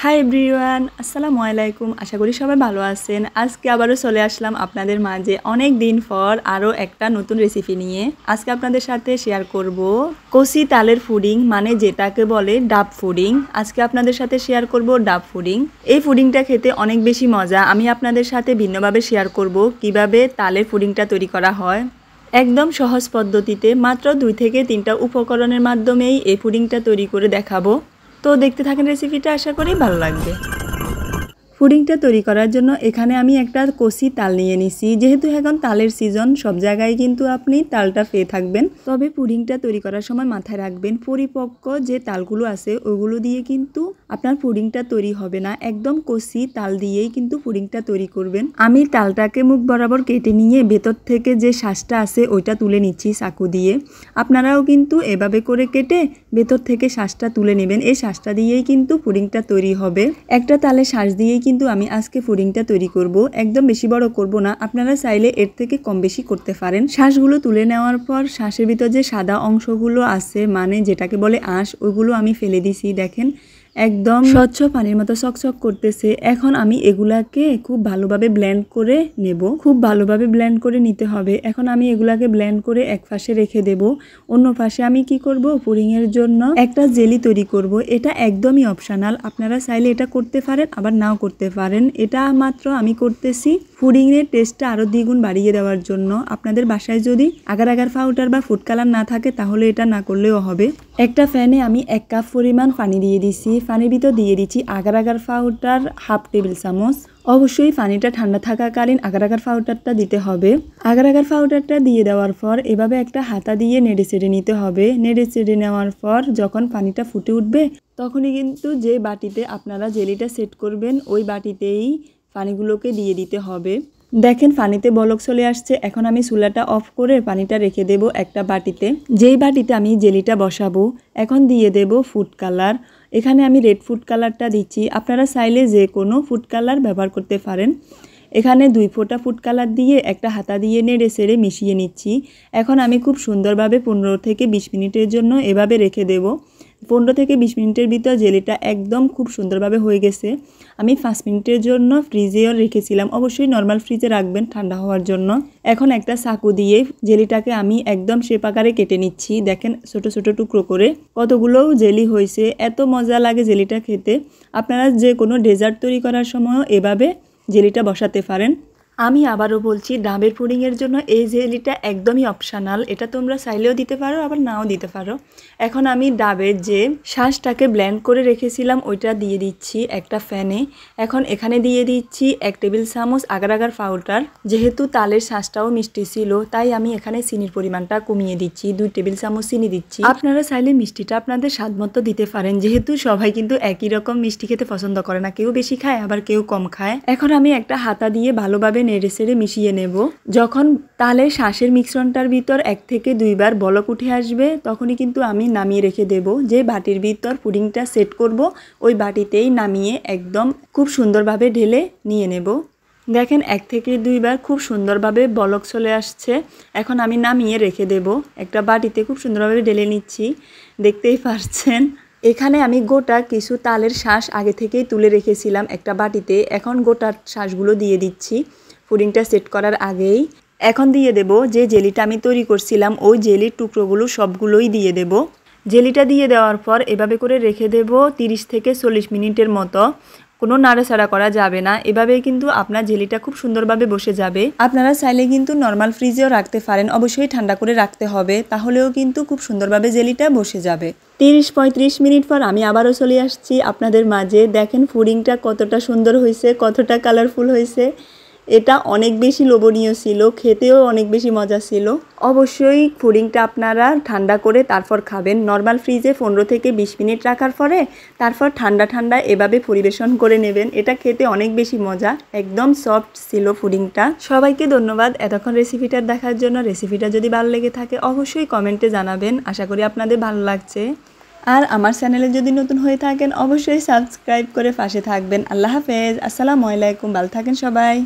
Hi everyone, আসসালামু আলাইকুম। আশা করি সবাই ভালো আছেন। আজকে আবারও চলে আসলাম আপনাদের মাঝে অনেক দিন পর আরও একটা নতুন রেসিপি নিয়ে। আজকে আপনাদের সাথে শেয়ার করব কচি তালের পুডিং, মানে যেটাকে বলে ডাব পুডিং। আজকে আপনাদের সাথে শেয়ার করব ডাব পুডিং। এই পুডিংটা খেতে অনেক বেশি মজা। আমি আপনাদের সাথে ভিন্নভাবে শেয়ার করব কিভাবে তালের পুডিংটা তৈরি করা হয়। একদম সহজ পদ্ধতিতে মাত্র 2 থেকে 3টা উপকরণের মাধ্যমেই এই পুডিংটা তৈরি করে দেখাবো। তো দেখতে থাকেন রেসিপিটা, আশা করি ভালো লাগবে। পুডিংটা তৈরি করার জন্য এখানে আমি একটা কচি তাল নিয়ে নিছি। যেহেতু এখন তালের সিজন, সব জায়গায় কিন্তু আপনি তালটা পেয়ে থাকবেন। তবে পুডিংটা তৈরি করার সময় মাথায় রাখবেন, পরিপক্ক যে তালগুলো আছে ওগুলো দিয়ে কিন্তু আপনার পুডিংটা তৈরি হবে না। একদম কচি তাল দিয়েই কিন্তু পুডিংটা তৈরি করবেন। আমি তালটাকে মুখ বরাবর কেটে নিয়ে ভেতর থেকে যে শ্বাসটা আছে ওইটা তুলে নিচ্ছি চাকু দিয়ে। আপনারাও কিন্তু এভাবে করে কেটে ভেতর থেকে শ্বাসটা তুলে নেবেন। এই শ্বাসটা দিয়েই কিন্তু পুডিংটা তৈরি হবে। একটা তালের শ্বাস দিয়েই কিন্তু আমি আজকে পুডিংটা তৈরি করব। একদম বেশি বড় করব না, আপনারা চাইলে এর থেকে কম বেশি করতে পারেন। শ্বাসগুলো তুলে নেওয়ার পর শ্বাসের ভিতর যে সাদা অংশগুলো আছে, মানে যেটাকে বলে আঁশ, ওইগুলো আমি ফেলে দিছি। দেখেন একদম স্বচ্ছ পানির মতো চকচক করতেছে। এখন আমি এগুলাকে খুব ভালোভাবে ব্লেন্ড করে নেব। খুব ভালোভাবে ব্লেন্ড করে নিতে হবে। এখন আমি এগুলাকে ব্লেন্ড করে এক পাশে রেখে দেব। অন্য পাশে আমি কি করব, পুডিংয়ের জন্য একটা জেলি তৈরি করব। এটা একদমই অপশনাল, আপনারা চাইলে এটা করতে পারেন আবার নাও করতে পারেন। এটা মাত্র আমি করতেছি পুডিংয়ের টেস্টটা আরও দ্বিগুণ বাড়িয়ে দেওয়ার জন্য। আপনাদের বাসায় যদি আগার আগার পাউডার বা ফুড কালার না থাকে তাহলে এটা না করলেও হবে। একটা ফ্যানে আমি 1 কাপ পরিমাণ পানি দিয়ে দিছি। পানির ভিতর দিয়ে দিচ্ছি আগার আগার পাউডার 1/2 টেবিল চামচ। অবশ্যই পানিটা ঠান্ডা থাকাকালীন আগার আগার পাউডারটা দিতে হবে। আগার আগার পাউডারটা দিয়ে দেওয়ার পর এভাবে একটা হাতা দিয়ে নেড়ে চেড়ে নিতে হবে। নেড়ে চেড়ে নেওয়ার পর যখন পানিটা ফুটে উঠবে তখনই কিন্তু যে বাটিতে আপনারা জেলিটা সেট করবেন ওই বাটিতেই পানিগুলোকে দিয়ে দিতে হবে। দেখেন পানিতে বলক চলে আসছে। এখন আমি চুলাটা অফ করে পানিটা রেখে দেব একটা বাটিতে। যেই বাটিতে আমি জেলিটা বসাবো এখন দিয়ে দেব ফুড কালার। এখানে আমি রেড ফুড কালারটা দিচ্ছি, আপনারা চাইলে যে কোনো ফুড কালার ব্যবহার করতে পারেন। এখানে 2 ফোঁটা ফুড কালার দিয়ে একটা হাতা দিয়ে নেড়ে চেড়ে মিশিয়ে নিচ্ছি। এখন আমি খুব সুন্দরভাবে 15 থেকে 20 মিনিটের জন্য এভাবে রেখে দেব। 15 থেকে 20 মিনিটের ভিতর জেলিটা একদম খুব সুন্দরভাবে হয়ে গেছে। আমি 5 মিনিটের জন্য ফ্রিজেও রেখেছিলাম। অবশ্যই নর্মাল ফ্রিজে রাখবেন ঠান্ডা হওয়ার জন্য। এখন একটা চাকু দিয়ে জেলিটাকে আমি একদম শেপ আকারে কেটে নিচ্ছি। দেখেন ছোট ছোট টুকরো করে কতগুলো জেলি হয়েছে। এত মজা লাগে জেলিটা খেতে। আপনারা যে কোনো ডেজার্ট তৈরি করার সময়ও এভাবে জেলিটা বসাতে পারেন। আমি আবারও বলছি, ডাবের পুডিংয়ের জন্য এই জেলিটা একদমই অপশনাল। এটা তোমরা চাইলেও দিতে পারো আবার নাও দিতে পারো। এখন আমি ডাবের যে শ্বাসটাকে ব্লেন্ড করে রেখেছিলাম ওইটা দিয়ে দিচ্ছি একটা ফ্যানে। এখন এখানে দিয়ে দিচ্ছি 1 টেবিল চামচ আগার আগার পাউডার। যেহেতু তালের শ্বাসটাও মিষ্টি ছিল তাই আমি এখানে চিনির পরিমাণটা কমিয়ে দিচ্ছি, 2 টেবিল চামচ চিনি দিচ্ছি। আপনারা চাইলে মিষ্টিটা আপনাদের স্বাদ মতো দিতে পারেন। যেহেতু সবাই কিন্তু একই রকম মিষ্টি খেতে পছন্দ করে না, কেউ বেশি খায় আবার কেউ কম খায়। এখন আমি একটা হাতা দিয়ে ভালোভাবে নেড়ে চেড়ে মিশিয়ে নেব। যখন তালের শ্বাসের মিশ্রণটার ভিতর 1 থেকে 2 বার বলক উঠে আসবে তখনই কিন্তু আমি নামিয়ে রেখে দেব। যে বাটির ভিতর পুডিংটা সেট করব ওই বাটিতেই নামিয়ে একদম খুব সুন্দরভাবে ঢেলে নিয়ে নেব। দেখেন 1 থেকে 2 বার খুব সুন্দরভাবে বলক চলে আসছে। এখন আমি নামিয়ে রেখে দেব। একটা বাটিতে খুব সুন্দরভাবে ঢেলে নিচ্ছি, দেখতেই পাচ্ছেন। এখানে আমি গোটা কিছু তালের শ্বাস আগে থেকেই তুলে রেখেছিলাম একটা বাটিতে। এখন গোটা শ্বাসগুলো দিয়ে দিচ্ছি পুডিংটা সেট করার আগেই। এখন দিয়ে দেব যে জেলিটা আমি তৈরি করছিলাম ওই জেলির টুকরোগুলো সবগুলোই দিয়ে দেব। জেলিটা দিয়ে দেওয়ার পর এভাবে করে রেখে দেব 30 থেকে 40 মিনিটের মতো। কোনো নাড়াচাড়া করা যাবে না। এভাবেই কিন্তু আপনার জেলিটা খুব সুন্দরভাবে বসে যাবে। আপনারা চাইলে কিন্তু নর্মাল ফ্রিজেও রাখতে পারেন, অবশ্যই ঠান্ডা করে রাখতে হবে, তাহলেও কিন্তু খুব সুন্দরভাবে জেলিটা বসে যাবে। 30-35 মিনিট পর আমি আবারও চলে আসছি আপনাদের মাঝে। দেখেন পুডিংটা কতটা সুন্দর হয়েছে, কতটা কালারফুল হয়েছে। এটা অনেক বেশি লোভনীয় ছিল, খেতেও অনেক বেশি মজা ছিল। অবশ্যই পুডিংটা আপনারা ঠান্ডা করে তারপর খাবেন। নর্মাল ফ্রিজে 15 থেকে 20 মিনিট রাখার পরে তারপর ঠান্ডা ঠান্ডা এভাবে পরিবেশন করে নেবেন। এটা খেতে অনেক বেশি মজা, একদম সফট ছিল পুডিংটা। সবাইকে ধন্যবাদ এতক্ষণ রেসিপিটা দেখার জন্য। রেসিপিটা যদি ভালো লেগে থাকে অবশ্যই কমেন্টে জানাবেন। আশা করি আপনাদের ভালো লাগছে। আর আমার চ্যানেলে যদি নতুন হয়ে থাকেন অবশ্যই সাবস্ক্রাইব করে পাশে থাকবেন। আল্লাহ হাফেজ, আসসালামু আলাইকুম, ভালো থাকেন সবাই।